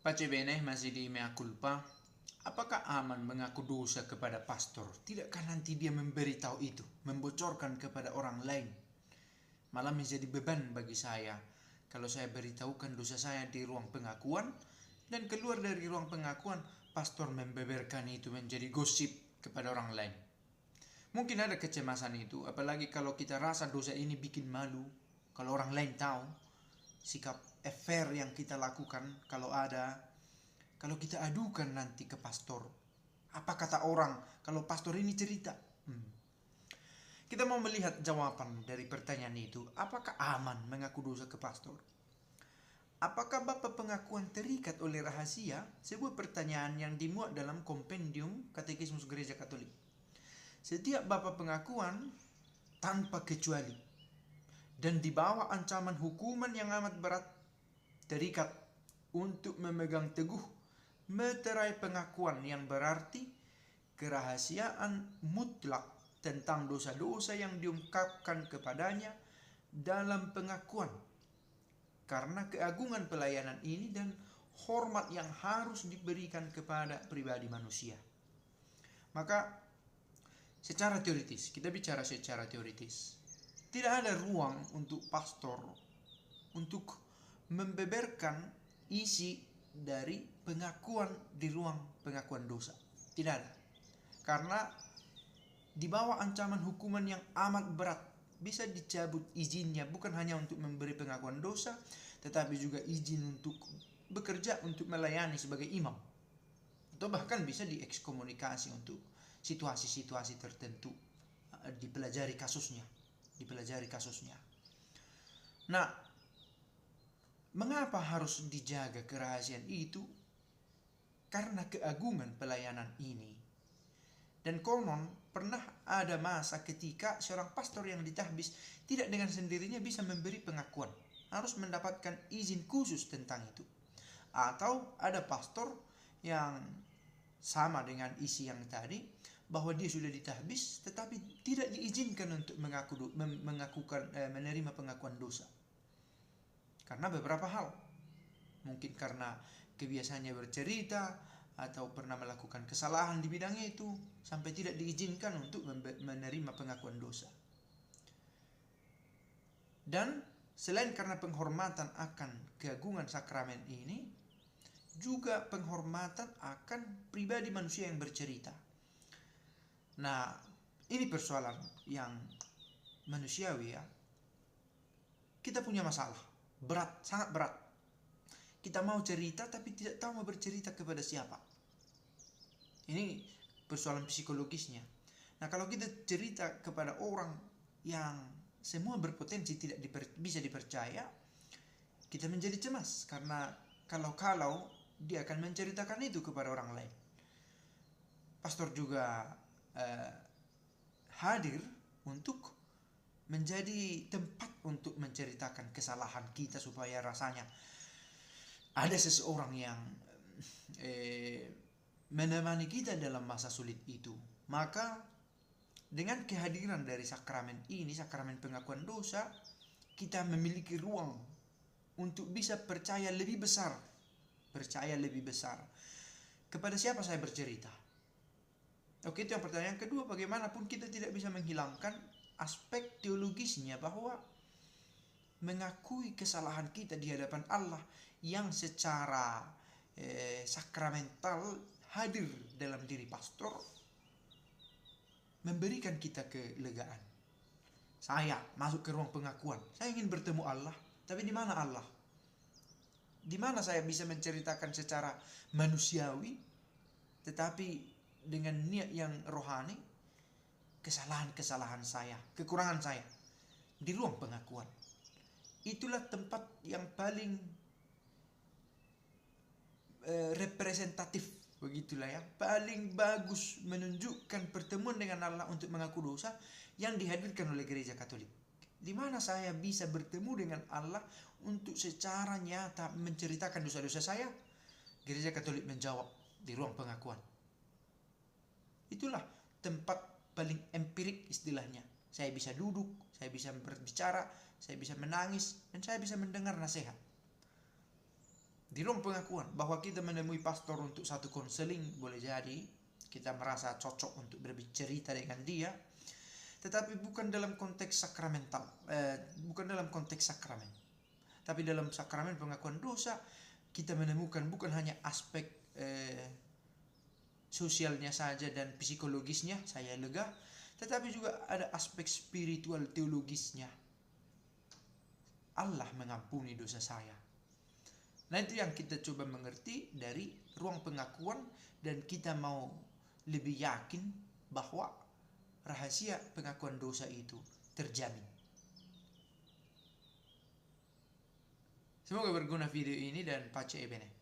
Pace bene, masih di mea culpa. Apakah aman mengaku dosa kepada pastor? Tidakkah nanti dia memberitahu itu, membocorkan kepada orang lain? Malah menjadi beban bagi saya kalau saya beritahukan dosa saya di ruang pengakuan, dan keluar dari ruang pengakuan, pastor membeberkan itu menjadi gosip kepada orang lain. Mungkin ada kecemasan itu, apalagi kalau kita rasa dosa ini bikin malu. Kalau orang lain tahu sikap affair yang kita lakukan, kalau kita adukan nanti ke pastor, apa kata orang kalau pastor ini cerita? Kita mau melihat jawaban dari pertanyaan itu. Apakah aman mengaku dosa ke pastor? Apakah Bapak pengakuan terikat oleh rahasia? Sebuah pertanyaan yang dimuat dalam kompendium Katekismus Gereja Katolik. Setiap Bapak pengakuan tanpa kecuali dan di bawah ancaman hukuman yang amat berat, terikat untuk memegang teguh meterai pengakuan yang berarti kerahasiaan mutlak tentang dosa-dosa yang diungkapkan kepadanya dalam pengakuan, karena keagungan pelayanan ini dan hormat yang harus diberikan kepada pribadi manusia. Maka secara teoritis, kita bicara secara teoritis, tidak ada ruang untuk pastor untuk membeberkan isi dari pengakuan di ruang pengakuan dosa. Tidak ada. Karena di bawah ancaman hukuman yang amat berat, bisa dicabut izinnya, bukan hanya untuk memberi pengakuan dosa, tetapi juga izin untuk bekerja, untuk melayani sebagai imam, atau bahkan bisa diekskomunikasi untuk situasi-situasi tertentu. Dipelajari kasusnya. Nah, mengapa harus dijaga kerahasiaan itu? Karena keagungan pelayanan ini. Dan konon pernah ada masa ketika seorang pastor yang ditahbis tidak dengan sendirinya bisa memberi pengakuan, harus mendapatkan izin khusus tentang itu. Atau ada pastor yang sama dengan isi yang tadi, bahwa dia sudah ditahbis tetapi tidak diizinkan untuk menerima pengakuan dosa. Karena beberapa hal. Mungkin karena kebiasaannya bercerita, atau pernah melakukan kesalahan di bidangnya itu, sampai tidak diizinkan untuk menerima pengakuan dosa. Dan selain karena penghormatan akan keagungan sakramen ini, juga penghormatan akan pribadi manusia yang bercerita. Nah, ini persoalan yang manusiawi ya. Kita punya masalah berat, sangat berat. Kita mau cerita tapi tidak tahu mau bercerita kepada siapa. Ini persoalan psikologisnya. Nah, kalau kita cerita kepada orang yang semua berpotensi tidak bisa dipercaya, kita menjadi cemas. Karena kalau dia akan menceritakan itu kepada orang lain. Pastor juga hadir untuk menjadi tempat untuk menceritakan kesalahan kita, supaya rasanya ada seseorang yang menemani kita dalam masa sulit itu. Maka dengan kehadiran dari sakramen ini, sakramen pengakuan dosa, kita memiliki ruang untuk bisa percaya lebih besar. Kepada siapa saya bercerita? Oke, itu yang pertanyaan kedua. Bagaimanapun kita tidak bisa menghilangkan aspek teologisnya, bahwa mengakui kesalahan kita di hadapan Allah yang secara sakramental hadir dalam diri pastor, memberikan kita kelegaan. Saya masuk ke ruang pengakuan, saya ingin bertemu Allah, tapi di mana Allah? Di mana saya bisa menceritakan secara manusiawi, tetapi dengan niat yang rohani, kesalahan-kesalahan saya, kekurangan saya, di ruang pengakuan. Itulah tempat yang paling representatif, begitulah ya, paling bagus menunjukkan pertemuan dengan Allah untuk mengaku dosa yang dihadirkan oleh Gereja Katolik. Di mana saya bisa bertemu dengan Allah untuk secara nyata menceritakan dosa-dosa saya? Gereja Katolik menjawab di ruang pengakuan. Itulah tempat paling empirik istilahnya. Saya bisa duduk, saya bisa berbicara, saya bisa menangis, dan saya bisa mendengar nasihat. Di ruang pengakuan bahwa kita menemui pastor untuk satu konseling, boleh jadi kita merasa cocok untuk berbicara dengan dia, tetapi bukan dalam konteks sakramental, bukan dalam konteks sakramen. Tapi dalam sakramen pengakuan dosa kita menemukan bukan hanya aspek sosialnya saja dan psikologisnya, saya lega, tetapi juga ada aspek spiritual teologisnya. Allah mengampuni dosa saya. Nah, itu yang kita coba mengerti dari ruang pengakuan, dan kita mau lebih yakin bahwa rahasia pengakuan dosa itu terjamin. Semoga berguna video ini dan pace ebene.